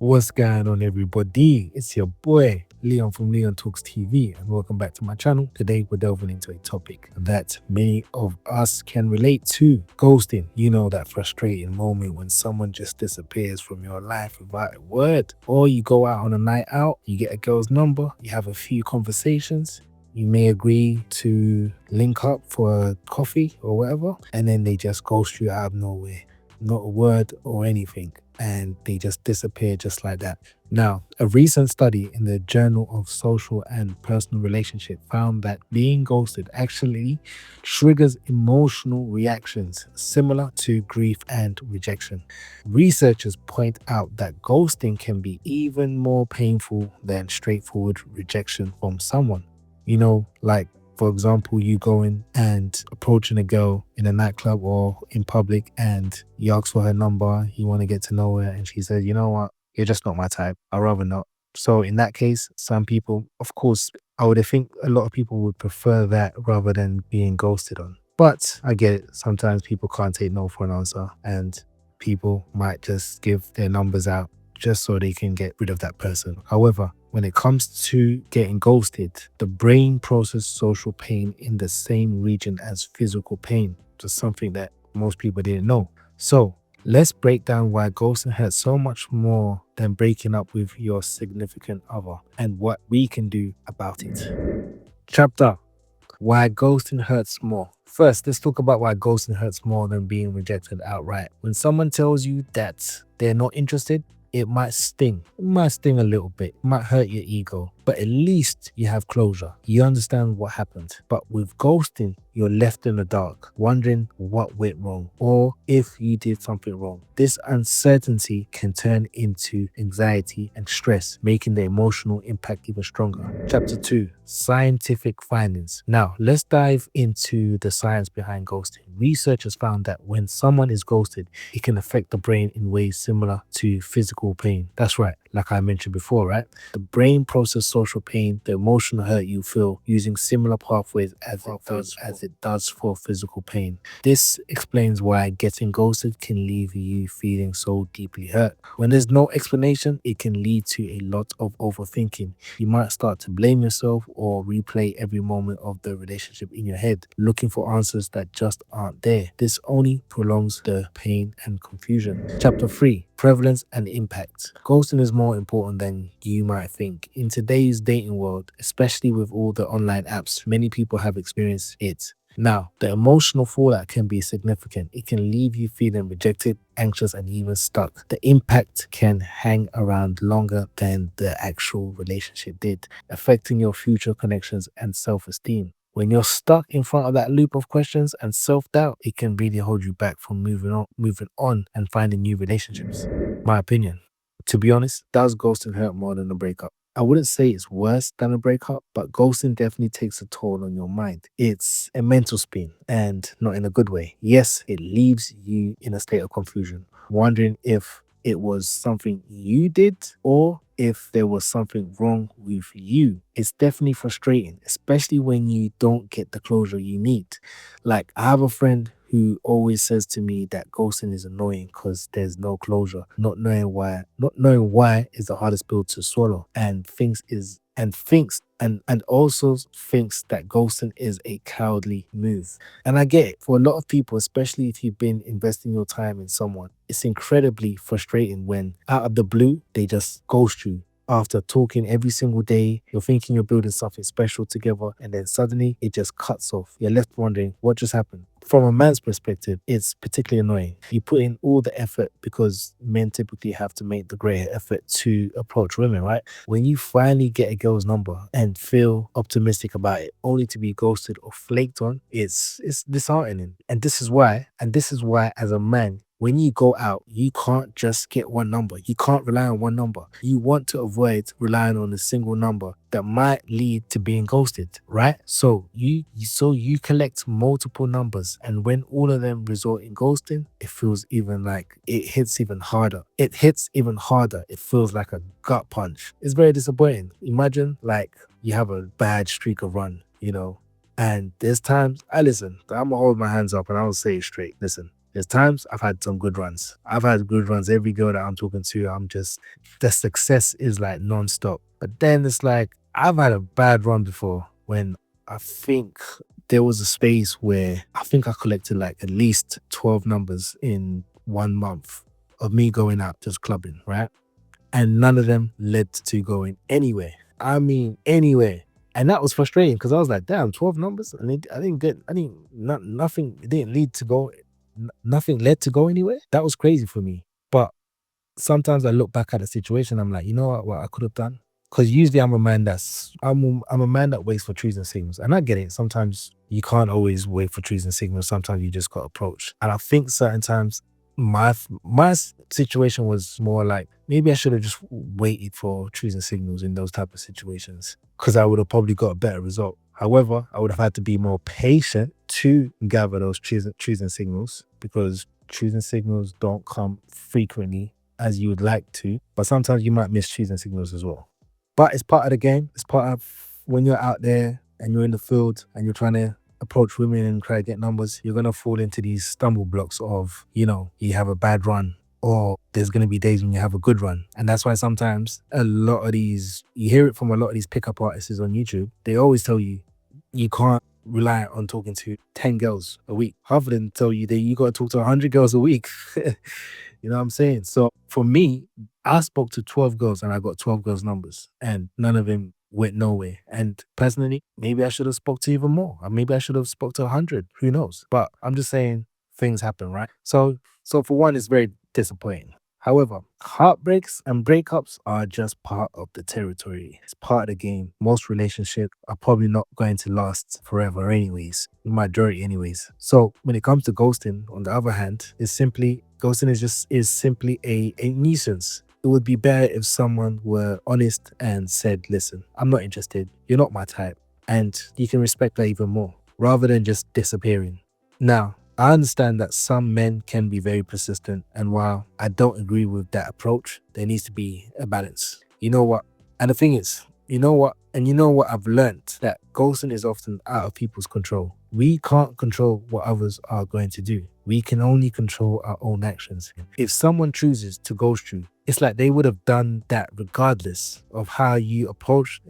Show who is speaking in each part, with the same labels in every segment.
Speaker 1: What's going on, everybody? It's your boy Leon from Leon Talks TV, and welcome back to my channel. Today, we're delving into a topic that many of us can relate to: ghosting. You know, that frustrating moment when someone just disappears from your life without a word, or you go out on a night out, you get a girl's number, you have a few conversations. You may agree to link up for a coffee or whatever, and then they just ghost you out of nowhere. Not a word or anything, and they just disappear just like that. Now, a recent study in the Journal of Social and Personal Relationship found that being ghosted actually triggers emotional reactions similar to grief and rejection. Researchers point out that ghosting can be even more painful than straightforward rejection from someone. You know, like, for example, you going and approaching a girl in a nightclub or in public, and you ask for her number, you want to get to know her, and she says, you know what, you're just not my type. I'd rather not. So in that case, some people, of course, I would think a lot of people would prefer that rather than being ghosted on. But I get it. Sometimes people can't take no for an answer, and people might just give their numbers out just so they can get rid of that person. However, when it comes to getting ghosted, the brain processes social pain in the same region as physical pain, just something that most people didn't know. So let's break down why ghosting hurts so much more than breaking up with your significant other, and what we can do about it. Chapter: Why ghosting hurts more. First, let's talk about why ghosting hurts more than being rejected outright. When someone tells you that they're not interested, it might sting. It might sting a little bit. It might hurt your ego. But at least you have closure. You understand what happened. But with ghosting, you're left in the dark, wondering what went wrong or if you did something wrong. This uncertainty can turn into anxiety and stress, making the emotional impact even stronger. Chapter 2: Scientific findings. Now, let's dive into the science behind ghosting. Researchers found that when someone is ghosted, it can affect the brain in ways similar to physical pain. That's right, like I mentioned before, right? The brain processes social pain, the emotional hurt you feel, using similar pathways as it does for physical pain. This explains why getting ghosted can leave you feeling so deeply hurt. When there's no explanation, it can lead to a lot of overthinking. You might start to blame yourself or replay every moment of the relationship in your head, looking for answers that just aren't there. This only prolongs the pain and confusion. Chapter 3: Prevalence and impact. Ghosting is more important than you might think. In today's dating world, especially with all the online apps, many people have experienced it. Now, the emotional fallout can be significant. It can leave you feeling rejected, anxious, and even stuck. The impact can hang around longer than the actual relationship did, affecting your future connections and self-esteem. When you're stuck in front of that loop of questions and self-doubt, it can really hold you back from moving on and finding new relationships. My opinion. To be honest, does ghosting hurt more than a breakup? I wouldn't say it's worse than a breakup, but ghosting definitely takes a toll on your mind. It's a mental spin, and not in a good way. Yes, it leaves you in a state of confusion, wondering if it was something you did or if there was something wrong with you. It's definitely frustrating, especially when you don't get the closure you need. Like, I have a friend who always says to me that ghosting is annoying because there's no closure. Not knowing why is the hardest pill to swallow, and also thinks that ghosting is a cowardly move. And I get it. For a lot of people, especially if you've been investing your time in someone, it's incredibly frustrating when out of the blue they just ghost you. After talking every single day, you're thinking you're building something special together, and then suddenly it just cuts off. You're left wondering what just happened. From a man's perspective, it's particularly annoying. You put in all the effort, because men typically have to make the greater effort to approach women, right? When you finally get a girl's number and feel optimistic about it, only to be ghosted or flaked on, it's disheartening. And this is why as a man, when you go out, you can't just get one number. You can't rely on one number. You want to avoid relying on a single number that might lead to being ghosted, right? So you collect multiple numbers, and when all of them result in ghosting, it feels even like it hits even harder. It hits even harder. It feels like a gut punch. It's very disappointing. Imagine like you have a bad streak of run, and there's times I'm gonna hold my hands up and I'll say it straight. Listen, There's times I've had some good runs. I've had good runs. Every girl that I'm talking to, the success is like nonstop. But then it's like, I've had a bad run before when I think there was a space where I think I collected like at least 12 numbers in 1 month of me going out just clubbing, right? And none of them led to going anywhere. I mean, anywhere. And that was frustrating because I was like, damn, 12 numbers? And nothing, it didn't lead to go, nothing led to go anywhere. That was crazy for me. But sometimes I look back at the situation, I'm like, you know what I could have done? Because usually I'm a man that waits for trees and signals. And I get it. Sometimes you can't always wait for trees and signals. Sometimes you just got to approach. And I think certain times my situation was more like, maybe I should have just waited for trees and signals in those type of situations, because I would have probably got a better result. However, I would have had to be more patient to gather those trees and signals, because trees and signals don't come frequently as you would like to, but sometimes you might miss trees and signals as well. But it's part of the game. It's part of when you're out there and you're in the field and you're trying to approach women and try to get numbers, you're going to fall into these stumble blocks of, you have a bad run, or there's going to be days when you have a good run. And that's why sometimes you hear it from a lot of these pickup artists on YouTube. They always tell you, you can't rely on talking to 10 girls a week. Half of them tell you that you got to talk to 100 girls a week. You know what I'm saying? So for me, I spoke to 12 girls and I got 12 girls' numbers, and none of them went nowhere. And personally, maybe I should have spoke to even more. Or maybe I should have spoke to 100. Who knows? But I'm just saying, things happen, right? So for one, it's very disappointing. However, heartbreaks and breakups are just part of the territory. It's part of the game. Most relationships are probably not going to last forever anyways, the majority anyways. So when it comes to ghosting, on the other hand, ghosting is simply a nuisance. It would be better if someone were honest and said, listen, I'm not interested. You're not my type. And you can respect that even more, rather than just disappearing. Now, I understand that some men can be very persistent, and while I don't agree with that approach, there needs to be a balance. You know what? And the thing is, you know what I've learned, that ghosting is often out of people's control. We can't control what others are going to do. We can only control our own actions. If someone chooses to ghost you, it's like they would have done that regardless of how you approach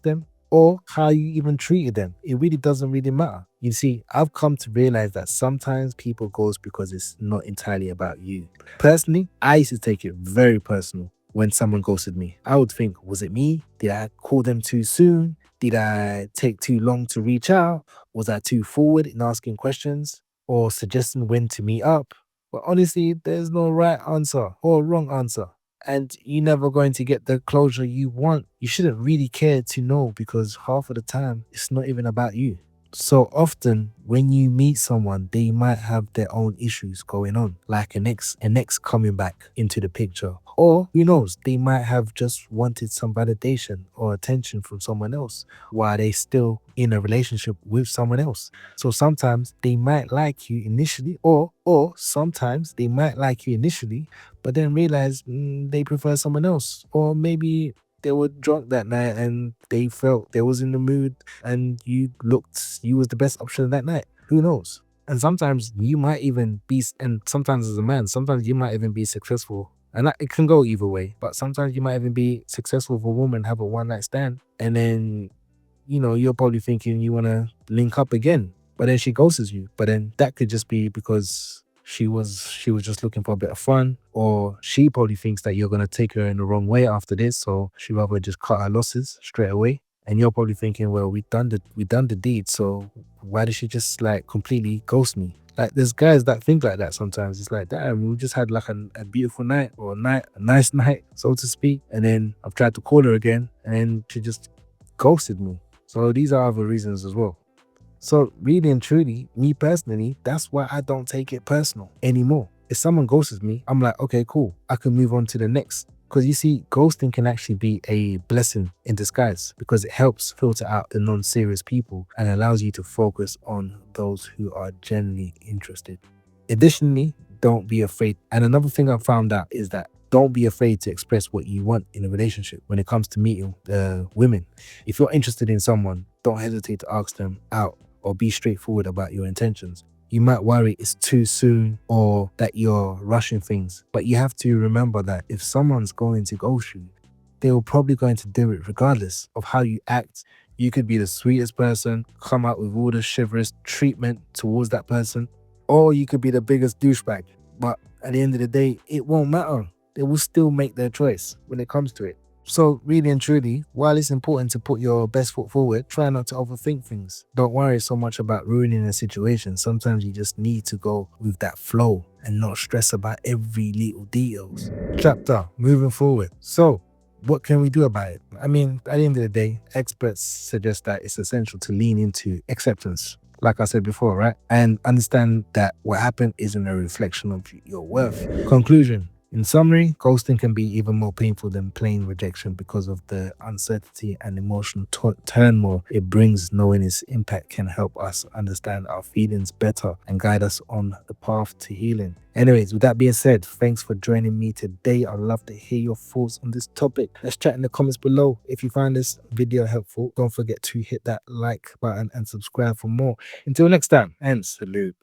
Speaker 1: them, or how you even treated them. It really doesn't really matter. You see, I've come to realize that sometimes people ghost because it's not entirely about you. Personally, I used to take it very personal when someone ghosted me. I would think, was it me? Did I call them too soon? Did I take too long to reach out? Was I too forward in asking questions or suggesting when to meet up? But honestly, there's no right answer or wrong answer, and you're never going to get the closure you want. You shouldn't really care to know, because half of the time it's not even about you. So often when you meet someone, they might have their own issues going on, like an ex coming back into the picture. Or who knows, they might have just wanted some validation or attention from someone else while they still in a relationship with someone else. So sometimes they might like you initially, or sometimes they might like you initially, but then realize they prefer someone else. Or maybe they were drunk that night and they felt they was in the mood, and you was the best option that night. Who knows? And sometimes you might even be, and sometimes as a man, sometimes you might even be successful. And it can go either way, but sometimes you might even be successful with a woman, have a one night stand, and then you're probably thinking you want to link up again, but then she ghosts you. But then that could just be because she was just looking for a bit of fun, or she probably thinks that you're gonna take her in the wrong way after this, so she rather just cut her losses straight away. And you're probably thinking, well, we done the deed, so why did she just like completely ghost me? Like, there's guys that think like that sometimes. It's like, damn, we just had like a beautiful night, or a nice night, so to speak, and then I've tried to call her again, and then she just ghosted me. So these are other reasons as well. So really and truly, me personally, that's why I don't take it personal anymore. If someone ghosts me, I'm like, okay, cool, I can move on to the next. Because you see, ghosting can actually be a blessing in disguise, because it helps filter out the non-serious people and allows you to focus on those who are genuinely interested. Additionally, don't be afraid. And another thing I found out is that don't be afraid to express what you want in a relationship when it comes to meeting women. If you're interested in someone, don't hesitate to ask them out, or be straightforward about your intentions. You might worry it's too soon or that you're rushing things. But you have to remember that if someone's going to ghost you, they were probably going to do it regardless of how you act. You could be the sweetest person, come out with all the chivalrous treatment towards that person, or you could be the biggest douchebag. But at the end of the day, it won't matter. They will still make their choice when it comes to it. So, really and truly, while it's important to put your best foot forward, try not to overthink things. Don't worry so much about ruining a situation. Sometimes you just need to go with that flow and not stress about every little details. Chapter, moving forward. So, what can we do about it? I mean, at the end of the day, experts suggest that it's essential to lean into acceptance, like I said before, right? And understand that what happened isn't a reflection of your worth. Conclusion. In summary, ghosting can be even more painful than plain rejection because of the uncertainty and emotional turmoil it brings. Knowing its impact can help us understand our feelings better and guide us on the path to healing. Anyways, with that being said, thanks for joining me today. I'd love to hear your thoughts on this topic. Let's chat in the comments below. If you find this video helpful, don't forget to hit that like button and subscribe for more. Until next time, and salute.